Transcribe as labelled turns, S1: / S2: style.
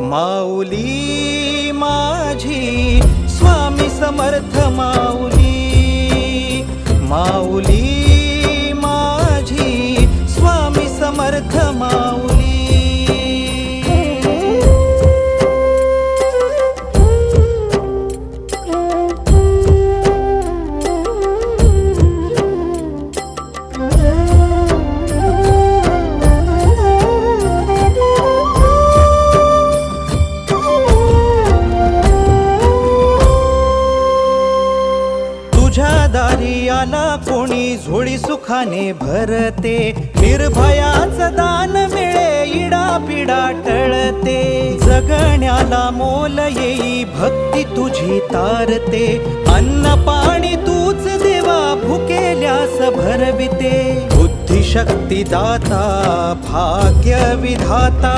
S1: माऊली माझी स्वामी समर्थ माऊली, माऊली माझी स्वामी समर्थ माऊली। तुझ्या दारी आला कोणी झोळी सुखाने भरते, निर्भयाचं दान मिळे इडा पिडा टळते। जगण्याला मोल येई भक्ती तुझी तारते, अन्न पाणी तूच देवा भुकेल्यास भरविते। बुद्धी शक्ती दाता भाग्य विधाता